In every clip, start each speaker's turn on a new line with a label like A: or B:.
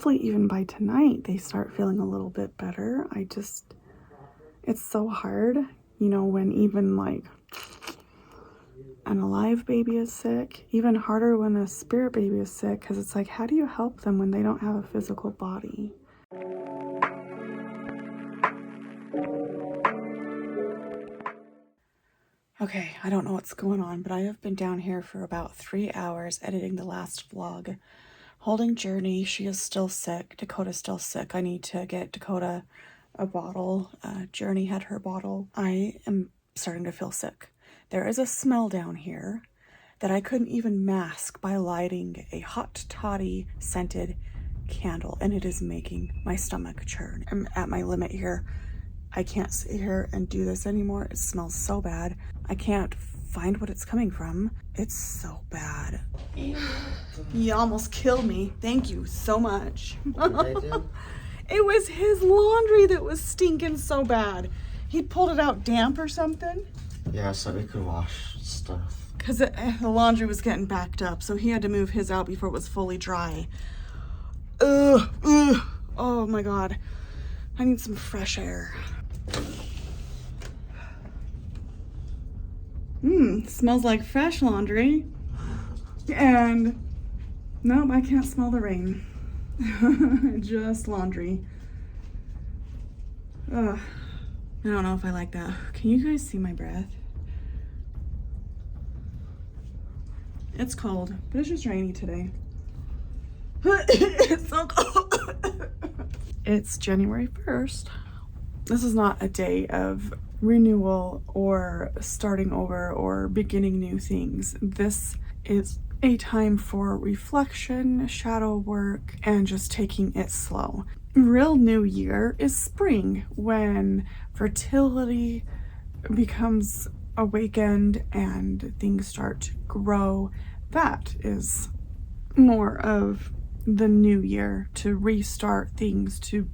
A: hopefully even by tonight they start feeling a little bit better. It's so hard, you know, when even like an alive baby is sick. Even harder when a spirit baby is sick, because it's like, how do you help them when they don't have a physical body? Okay, I don't know what's going on, but I have been down here for about 3 hours editing the last vlog. Holding Journey, she is still sick. Dakota's still sick. I need to get Dakota a bottle. Journey had her bottle. I am starting to feel sick. There is a smell down here that I couldn't even mask by lighting a hot toddy scented candle, and it is making my stomach churn. I'm at my limit here. I can't sit here and do this anymore. It smells so bad. I can't find what it's coming from. It's so bad. You almost killed me. Thank you so much.
B: What did they do?
A: It was his laundry that was stinking so bad. He pulled it out damp or something.
B: Yeah, so we could wash stuff.
A: Because the laundry was getting backed up, so he had to move his out before it was fully dry. Ugh, ugh. Oh my God. I need some fresh air. Smells like fresh laundry. And nope, I can't smell the rain. Just laundry. Ugh. I don't know if I like that. Can you guys see my breath? It's cold, but it's just rainy today. It's so cold. It's January 1st. This is not a day of renewal or starting over or beginning new things. This is a time for reflection, shadow work, and just taking it slow. Real new year is spring, when fertility becomes awakened and things start to grow. That is more of the new year, to restart things, to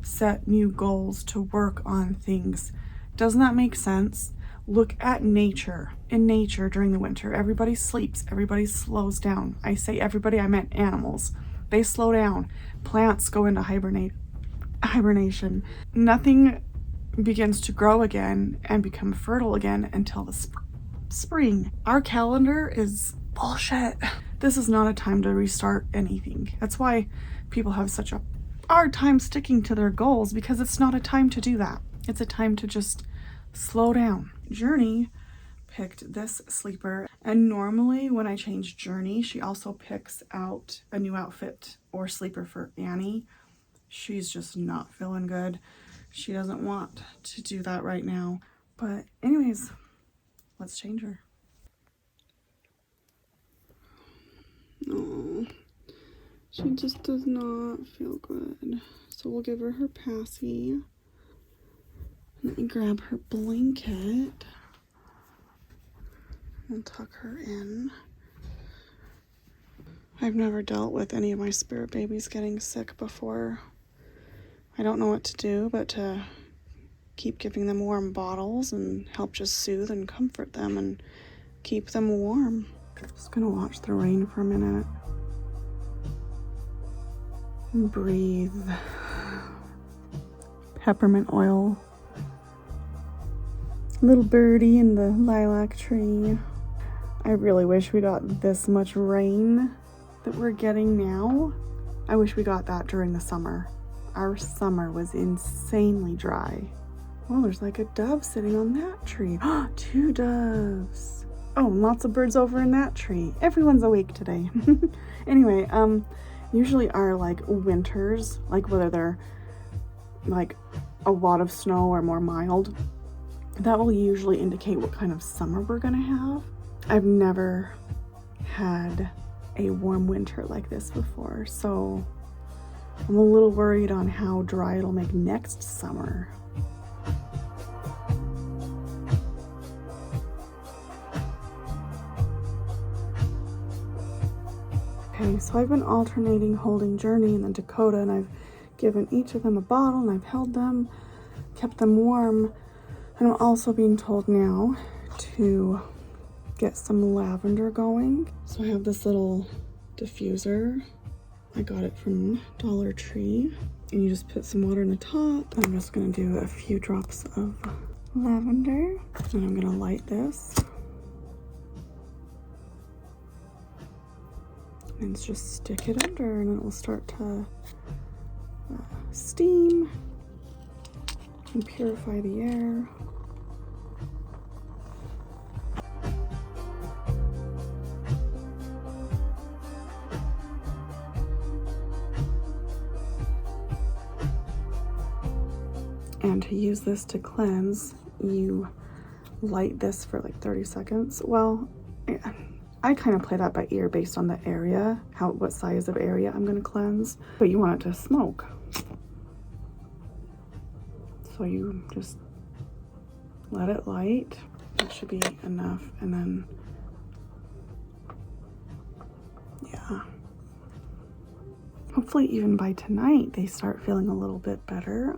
A: set new goals, to work on things. Doesn't that make sense? Look at nature. In nature during the winter, everybody sleeps, everybody slows down. I say everybody, I meant animals. They slow down. Plants go into hibernation. Nothing begins to grow again and become fertile again until the spring. Our calendar is bullshit. This is not a time to restart anything. That's why people have such a hard time sticking to their goals, because it's not a time to do that. It's a time to just slow down. Journey picked this sleeper, and normally when I change Journey, she also picks out a new outfit or sleeper for Annie. She's just not feeling good. She doesn't want to do that right now. But anyways, let's change her. Oh, she just does not feel good. So we'll give her her passy. Let me grab her blanket and tuck her in. I've never dealt with any of my spirit babies getting sick before. I don't know what to do but to keep giving them warm bottles and help just soothe and comfort them and keep them warm. Just gonna watch the rain for a minute and breathe. Peppermint oil. Little birdie in the lilac tree. I really wish we got this much rain that we're getting now. I wish we got that during the summer. Our summer was insanely dry. Oh, there's like a dove sitting on that tree. 2 doves. Oh, and lots of birds over in that tree. Everyone's awake today. Anyway, usually our like winters, like whether they're like a lot of snow or more mild, that will usually indicate what kind of summer we're gonna have. I've never had a warm winter like this before, so I'm a little worried on how dry it'll make next summer. Okay, so I've been alternating holding Journey and then Dakota, and I've given each of them a bottle and I've held them, kept them warm, and I'm also being told now to get some lavender going. So I have this little diffuser I got it from Dollar Tree. And you just put some water in the top. I'm just gonna do a few drops of lavender. And I'm gonna light this. And just stick it under and it will start to steam and purify the air. And to use this to cleanse, you light this for like 30 seconds. Well, I kind of play that by ear based on the area, what size of area I'm gonna cleanse, but you want it to smoke. So you just let it light. That should be enough. And then, yeah. Hopefully even by tonight, they start feeling a little bit better.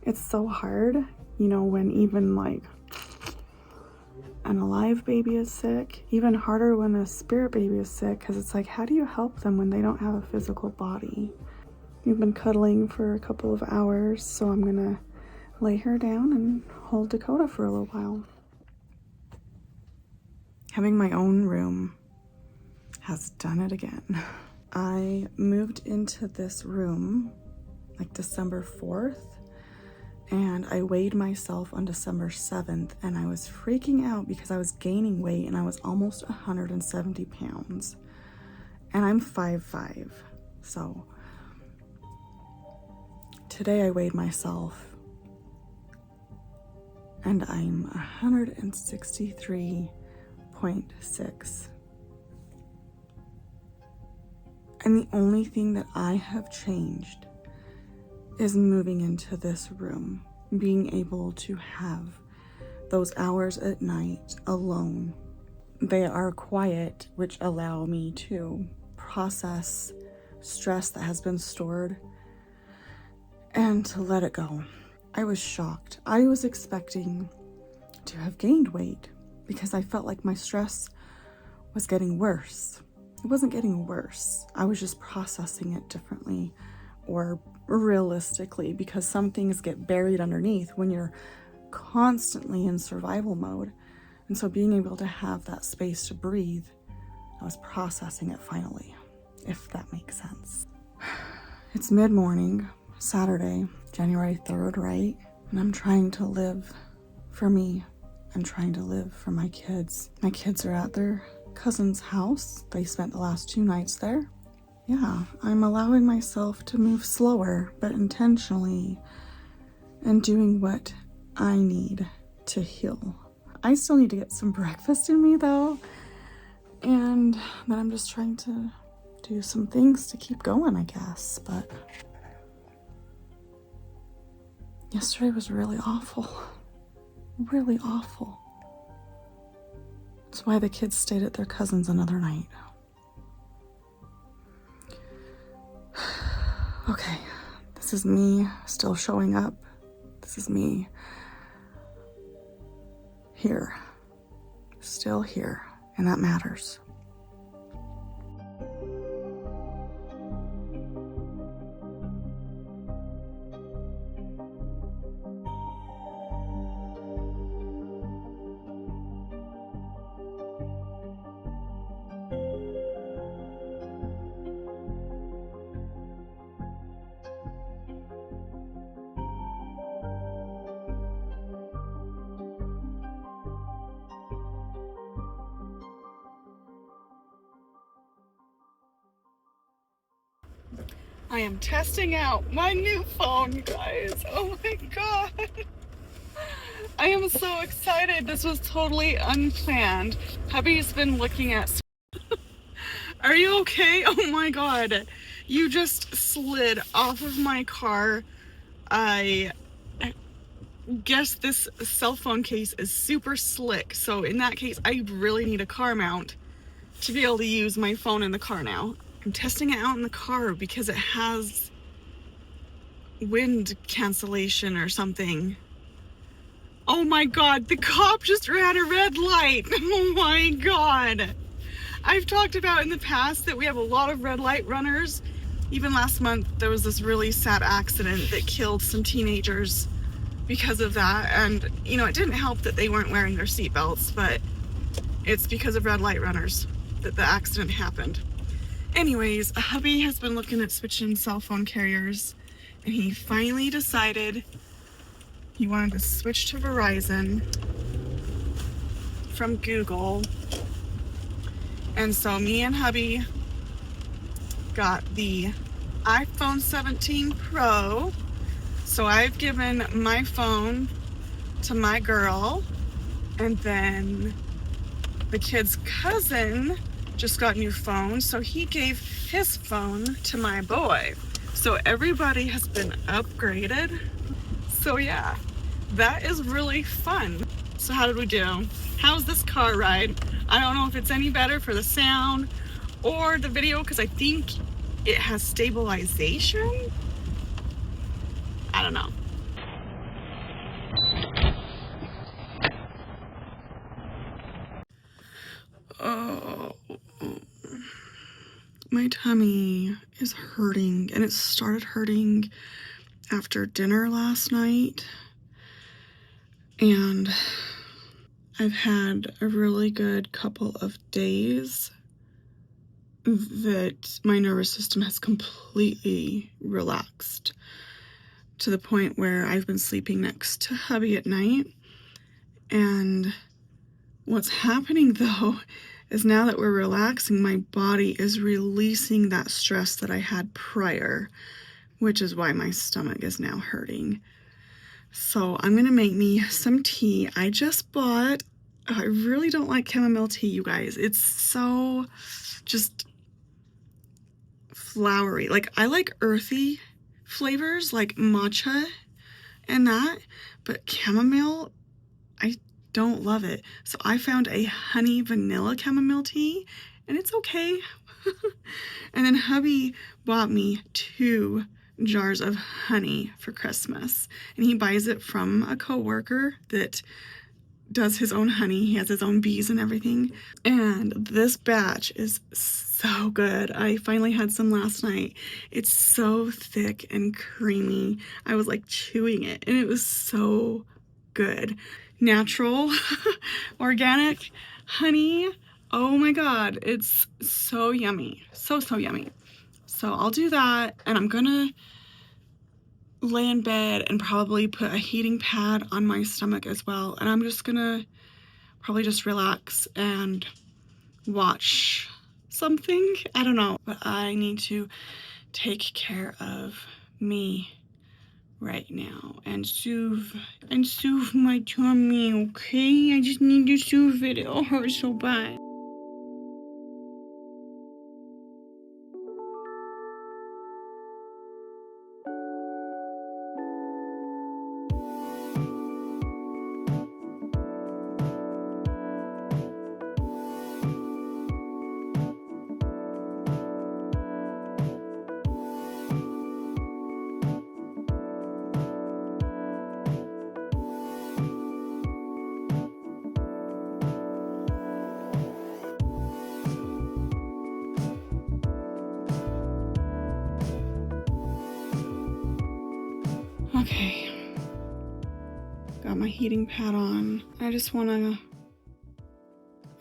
A: It's so hard, you know, when even like an alive baby is sick, even harder when a spirit baby is sick, because it's like, how do you help them when they don't have a physical body? We've been cuddling for a couple of hours, so I'm gonna lay her down and hold Dakota for a little while. Having my own room has done it again. I moved into this room like December 4th. And I weighed myself on December 7th and I was freaking out because I was gaining weight and I was almost 170 pounds. And I'm 5'5". So today I weighed myself and I'm 163.6. And the only thing that I have changed is moving into this room, being able to have those hours at night alone. They are quiet, which allow me to process stress that has been stored and to let it go. I was shocked. I was expecting to have gained weight because I felt like my stress was getting worse. It wasn't getting worse. I was just processing it differently or realistically, because some things get buried underneath when you're constantly in survival mode. And so being able to have that space to breathe, I was processing it finally, if that makes sense. It's mid-morning, Saturday, January 3rd, right? And I'm trying to live for me. I'm trying to live for my kids. My kids are at their cousin's house. They spent the last 2 nights there. Yeah, I'm allowing myself to move slower, but intentionally, and doing what I need to heal. I still need to get some breakfast in me though, and then I'm just trying to do some things to keep going, I guess, but yesterday was really awful. Really awful. That's why the kids stayed at their cousin's another night. Okay, this is me still showing up. This is me here, still here, and that matters. I am testing out my new phone, you guys. Oh my god. I am so excited. This was totally unplanned. Hubby's been looking at... Are you okay? Oh my god. You just slid off of my car. I guess this cell phone case is super slick. So in that case, I really need a car mount to be able to use my phone in the car now. I'm testing it out in the car because it has wind cancellation or something. Oh my god, the cop just ran a red light. Oh my god. I've talked about in the past that we have a lot of red light runners. Even last month, there was this really sad accident that killed some teenagers because of that. And, you know, it didn't help that they weren't wearing their seatbelts, but it's because of red light runners that the accident happened. Anyways, hubby has been looking at switching cell phone carriers, and he finally decided he wanted to switch to Verizon from Google. And so me and hubby got the iPhone 17 Pro. So I've given my phone to my girl, and then the kid's cousin just got a new phone, so he gave his phone to my boy. So everybody has been upgraded. So yeah, that is really fun. So how did we do? How's this car ride? I don't know if it's any better for the sound or the video, because I think it has stabilization. I don't know. Oh, my tummy is hurting, and it started hurting after dinner last night. And I've had a really good couple of days that my nervous system has completely relaxed to the point where I've been sleeping next to hubby at night. And what's happening though is now that we're relaxing, my body is releasing that stress that I had prior, which is why my stomach is now hurting. So I'm gonna make me some tea. I just bought, I really don't like chamomile tea, you guys. It's so just flowery. Like, I like earthy flavors like matcha and that, but chamomile, I don't love it. So I found a honey vanilla chamomile tea, and it's okay. And then hubby bought me 2 jars of honey for Christmas, and he buys it from a coworker that does his own honey. He has his own bees and everything, and this batch is so good. I finally had some last night. It's so thick and creamy. I was like chewing it, and it was so good. Natural, organic honey. Oh my god, it's so yummy. So yummy. So I'll do that, and I'm gonna lay in bed and probably put a heating pad on my stomach as well, and I'm just gonna probably just relax and watch something. I don't know, but I need to take care of me right now and soothe my tummy, okay? I just need to soothe it. It hurts so bad. Okay, got my heating pad on. I just want to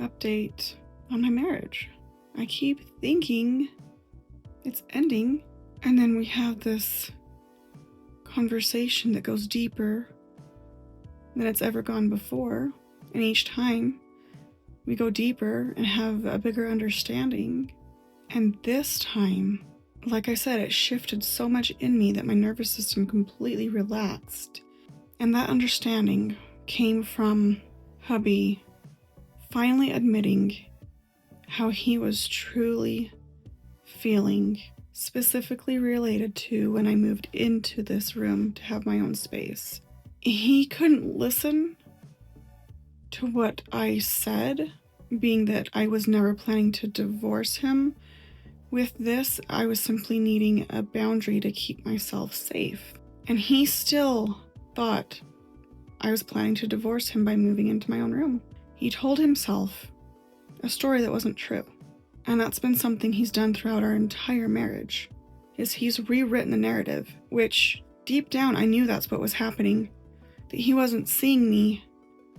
A: update on my marriage. I keep thinking it's ending, and then we have this conversation that goes deeper than it's ever gone before, and each time we go deeper and have a bigger understanding. And this time, like I said, it shifted so much in me that my nervous system completely relaxed. And that understanding came from hubby finally admitting how he was truly feeling, specifically related to when I moved into this room to have my own space. He couldn't listen to what I said, being that I was never planning to divorce him. With this, I was simply needing a boundary to keep myself safe. And he still thought I was planning to divorce him by moving into my own room. He told himself a story that wasn't true. And that's been something he's done throughout our entire marriage, is he's rewritten the narrative, which deep down I knew that's what was happening, that he wasn't seeing me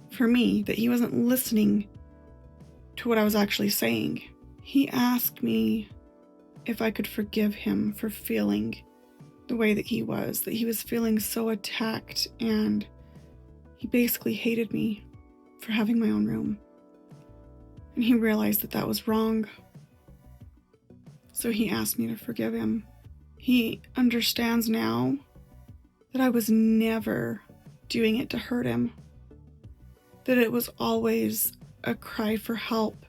A: for me, that he wasn't listening to what I was actually saying. He asked me if I could forgive him for feeling the way that he was feeling so attacked, and he basically hated me for having my own room. And he realized that that was wrong. So he asked me to forgive him. He understands now that I was never doing it to hurt him, that it was always a cry for help,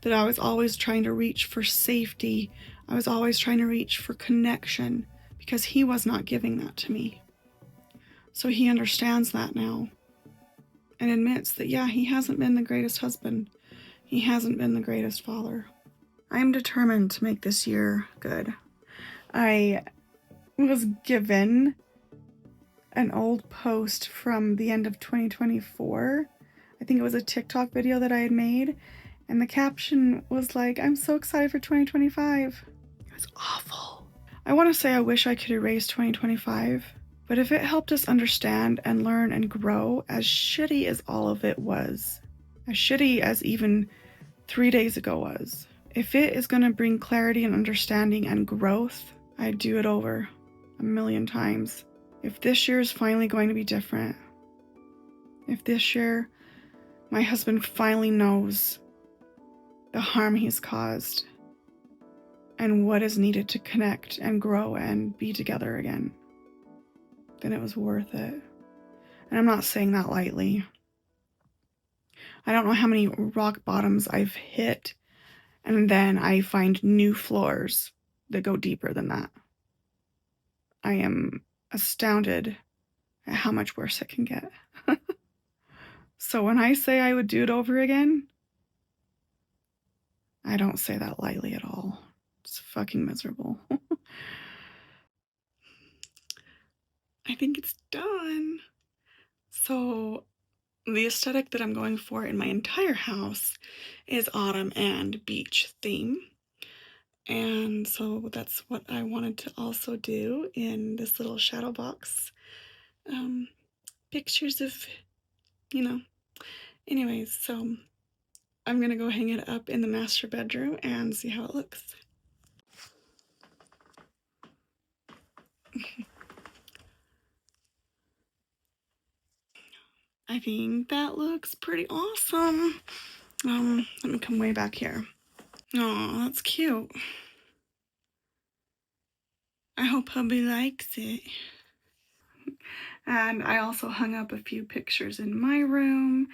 A: that I was always trying to reach for safety, I was always trying to reach for connection, because he was not giving that to me. So he understands that now and admits that, yeah, he hasn't been the greatest husband. He hasn't been the greatest father. I am determined to make this year good. I was given an old post from the end of 2024. I think it was a TikTok video that I had made, and the caption was like, "I'm so excited for 2025. It was awful. I want to say I wish I could erase 2025, but if it helped us understand and learn and grow, as shitty as all of it was, as shitty as even 3 days ago was, if it is going to bring clarity and understanding and growth, I'd do it over 1,000,000 times. If this year is finally going to be different, if this year my husband finally knows the harm he's caused and what is needed to connect and grow and be together again, then it was worth it. And I'm not saying that lightly. I don't know how many rock bottoms I've hit, and then I find new floors that go deeper than that. I am astounded at how much worse it can get. So when I say I would do it over again, I don't say that lightly at all. It's fucking miserable. I think it's done. So the aesthetic that I'm going for in my entire house is autumn and beach theme. And so that's what I wanted to also do in this little shadow box. Pictures of, anyways, so I'm gonna go hang it up in the master bedroom and see how it looks. I think that looks pretty awesome. Let me come way back here. Oh, that's cute. I hope hubby likes it. And I also hung up a few pictures in my room,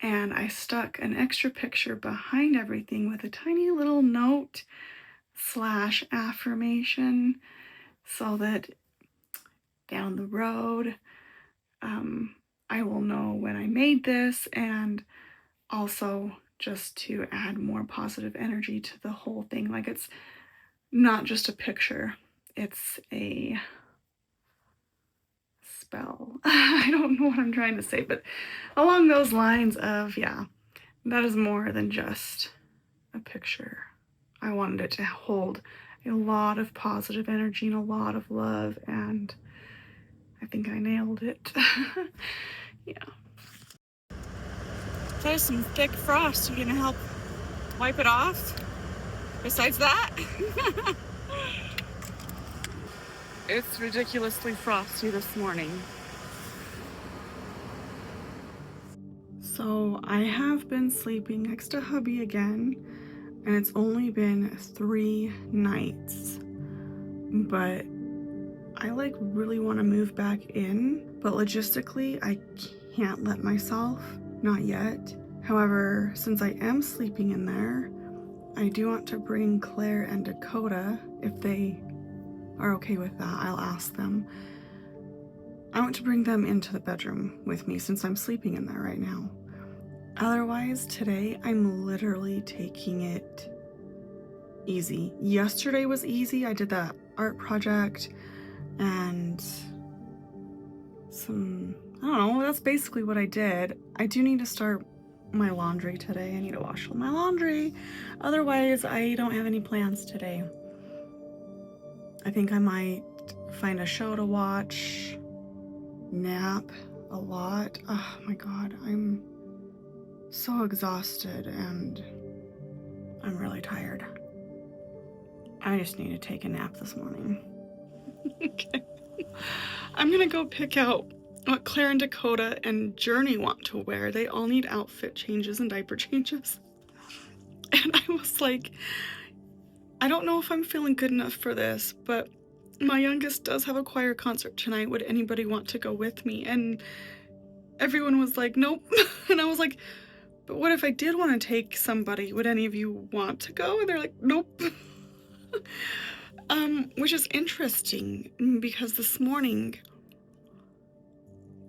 A: and I stuck an extra picture behind everything with a tiny little note / affirmation, so that down the road, I will know when I made this, and also just to add more positive energy to the whole thing. Like, it's not just a picture, it's a spell. I don't know what I'm trying to say, but along those lines of, yeah, that is more than just a picture. I wanted it to hold a lot of positive energy and a lot of love, and I think I nailed it. Yeah. There's some thick frost. You gonna help wipe it off? Besides that? It's ridiculously frosty this morning. So I have been sleeping next to hubby again, and it's only been 3 nights, but I really want to move back in, but logistically I can't let myself, not yet. However, since I am sleeping in there, I do want to bring Claire and Dakota, if they are okay with that. I'll ask them. I want to bring them into the bedroom with me since I'm sleeping in there right now. Otherwise, today I'm literally taking it easy. Yesterday was easy. I did that art project and I don't know, that's basically what I did. I do need to start my laundry today. I need to wash all my laundry. Otherwise, I don't have any plans today. I think I might find a show to watch, nap a lot. Oh my God, I'm so exhausted and I'm really tired. I just need to take a nap this morning. Okay. I'm gonna go pick out what Claire and Dakota and Journey want to wear. They all need outfit changes and diaper changes. And I was like, I don't know if I'm feeling good enough for this, but my youngest does have a choir concert tonight. Would anybody want to go with me? And everyone was like, nope. And I was like, but what if I did want to take somebody? Would any of you want to go? And they're like, nope. Which is interesting because this morning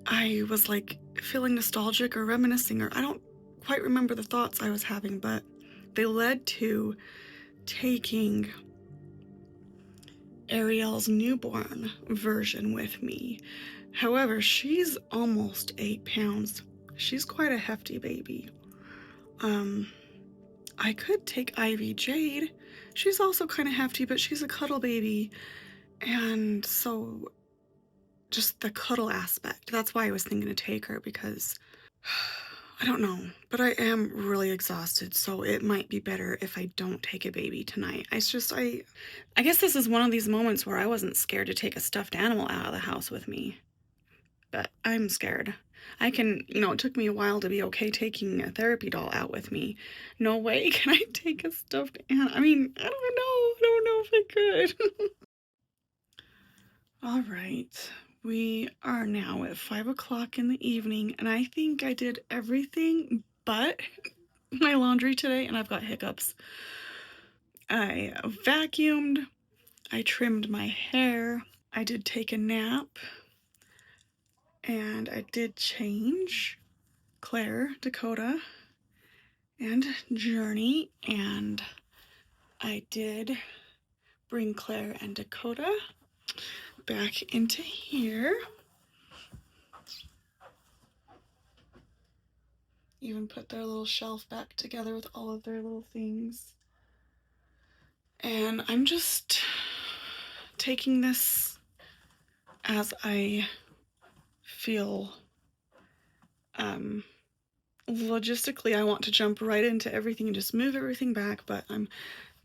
A: I was like feeling nostalgic or reminiscing, or I don't quite remember the thoughts I was having, but they led to taking Ariel's newborn version with me. However, she's almost 8 pounds. She's quite a hefty baby. I could take Ivy Jade. She's also kind of hefty, but she's a cuddle baby. And so just the cuddle aspect. That's why I was thinking to take her, because I don't know, but I am really exhausted, so it might be better if I don't take a baby tonight. It's just, I guess this is one of these moments where I wasn't scared to take a stuffed animal out of the house with me, but I'm scared. I can, it took me a while to be okay taking a therapy doll out with me. No way can I take a stuffed animal. I mean, I don't know if I could. All right. We are now at 5 o'clock in the evening, and I think I did everything but my laundry today, and I've got hiccups. I vacuumed, I trimmed my hair, I did take a nap, and I did change Claire, Dakota, and Journey, and I did bring Claire and Dakota back into here. Even put their little shelf back together with all of their little things. And I'm just taking this as I feel. Logistically, I want to jump right into everything and just move everything back, but I'm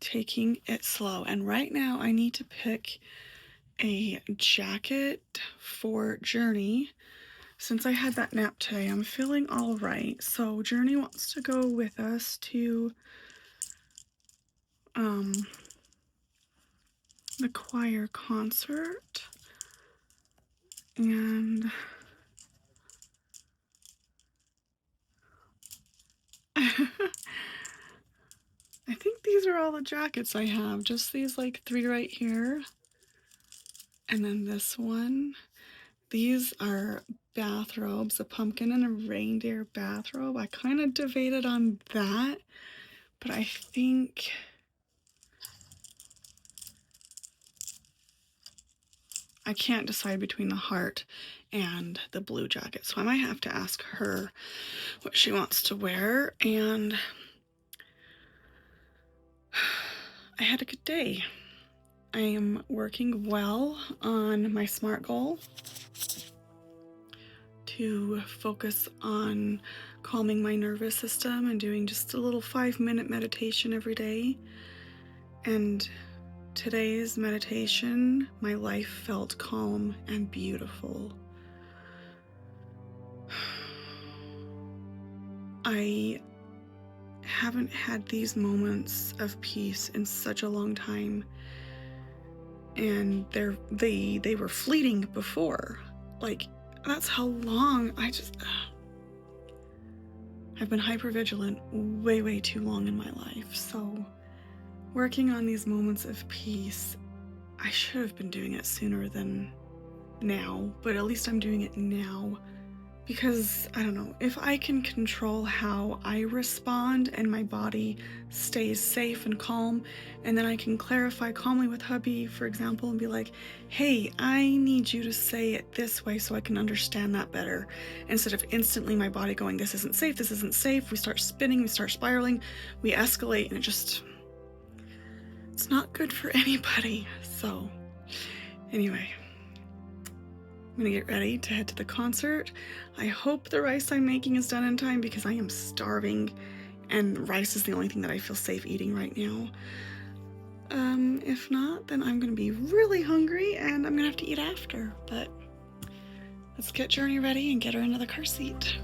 A: taking it slow. And right now I need to pick a jacket for Journey. Since I had that nap today, I'm feeling all right. So Journey wants to go with us to the choir concert, and I think these are all the jackets I have, just these like 3 right here, and then this one. These are bathrobes, a pumpkin and a reindeer bathrobe. I kind of debated on that, but I think I can't decide between the heart and the blue jacket, so I might have to ask her what she wants to wear. And I had a good day. I am working well on my SMART goal to focus on calming my nervous system and doing just a little 5-minute meditation every day. And today's meditation, my life felt calm and beautiful. I haven't had these moments of peace in such a long time, and they were fleeting before. Like, that's how long I've been hypervigilant way too long in my life. So working on these moments of peace, I should have been doing it sooner than now, but at least I'm doing it now because I don't know, if I can control how I respond and my body stays safe and calm, and then I can clarify calmly with hubby, for example, and be like, hey, I need you to say it this way so I can understand that better, instead of instantly my body going, this isn't safe, this isn't safe. We start spinning, we start spiraling, we escalate, and it's not good for anybody. So anyway, I'm gonna get ready to head to the concert. I hope the rice I'm making is done in time because I am starving and rice is the only thing that I feel safe eating right now. If not, then I'm gonna be really hungry and I'm gonna have to eat after, but let's get Journey ready and get her into the car seat.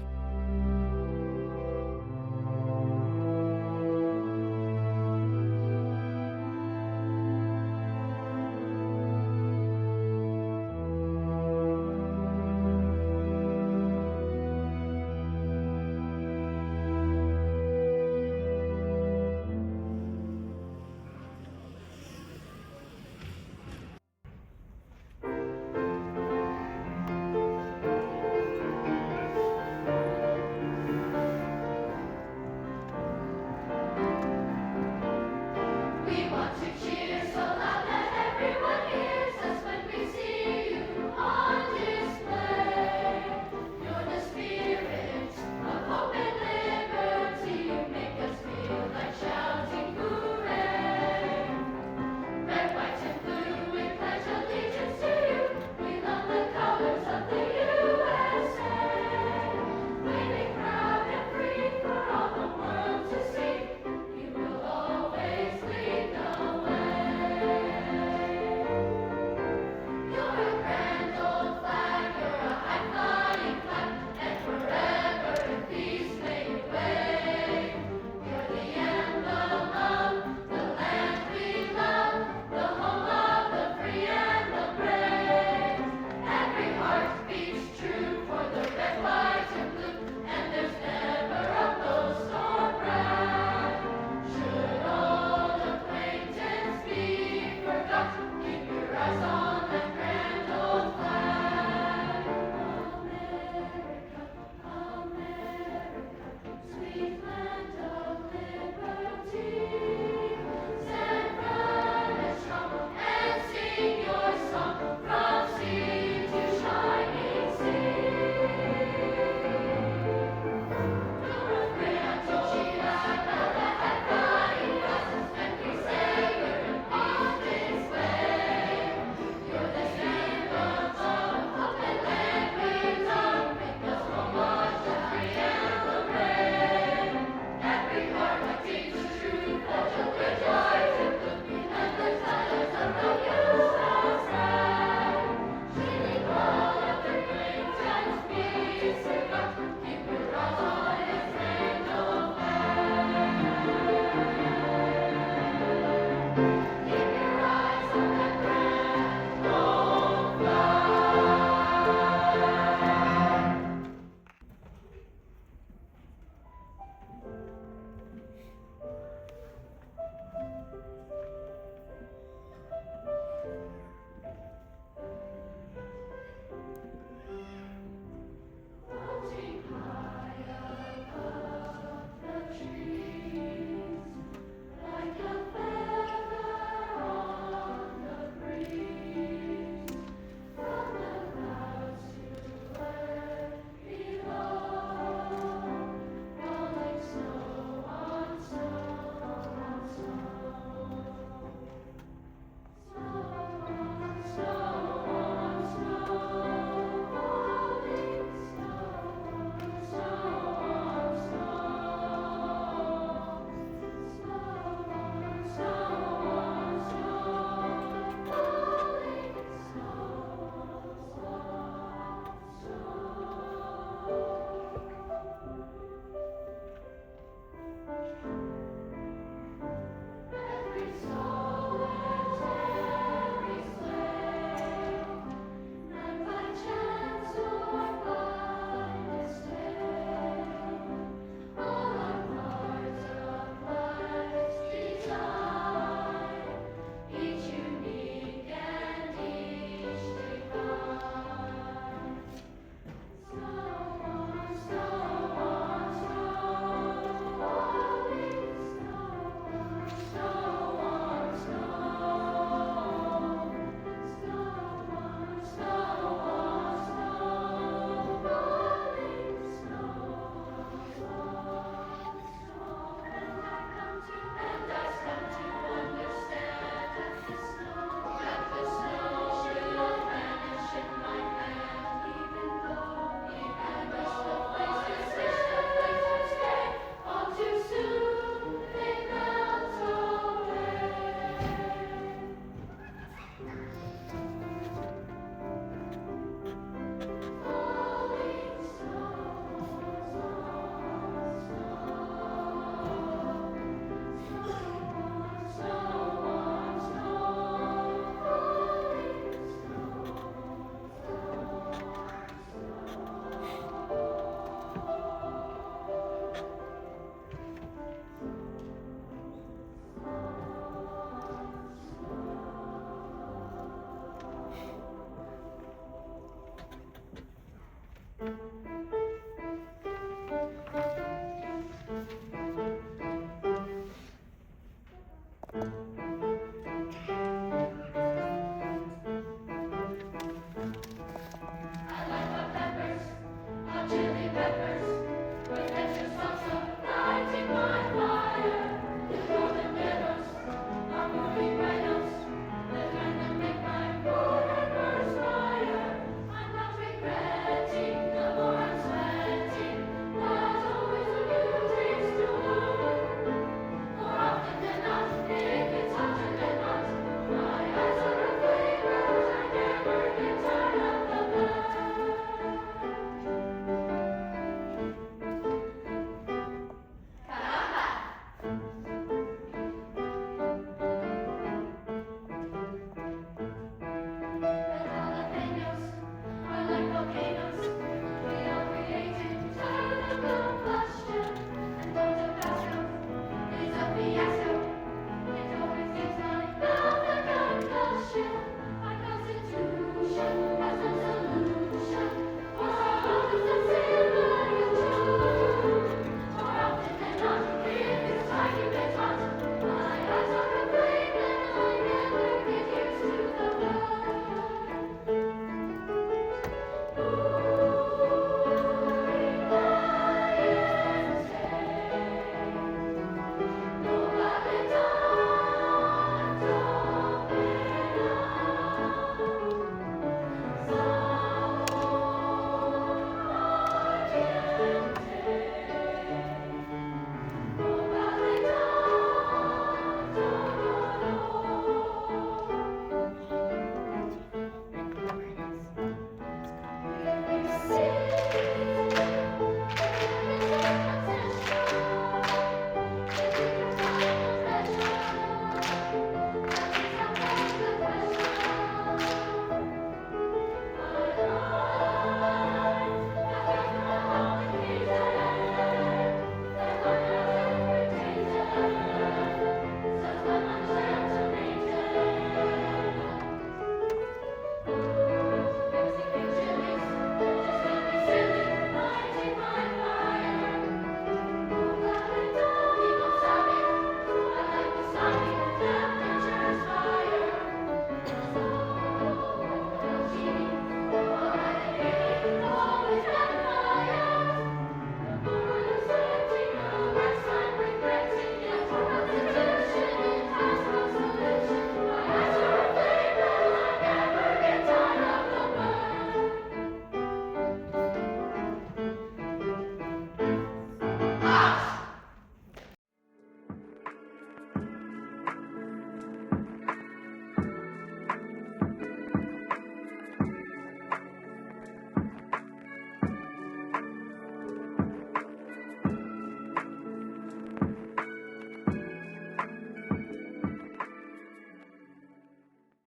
A: Bye.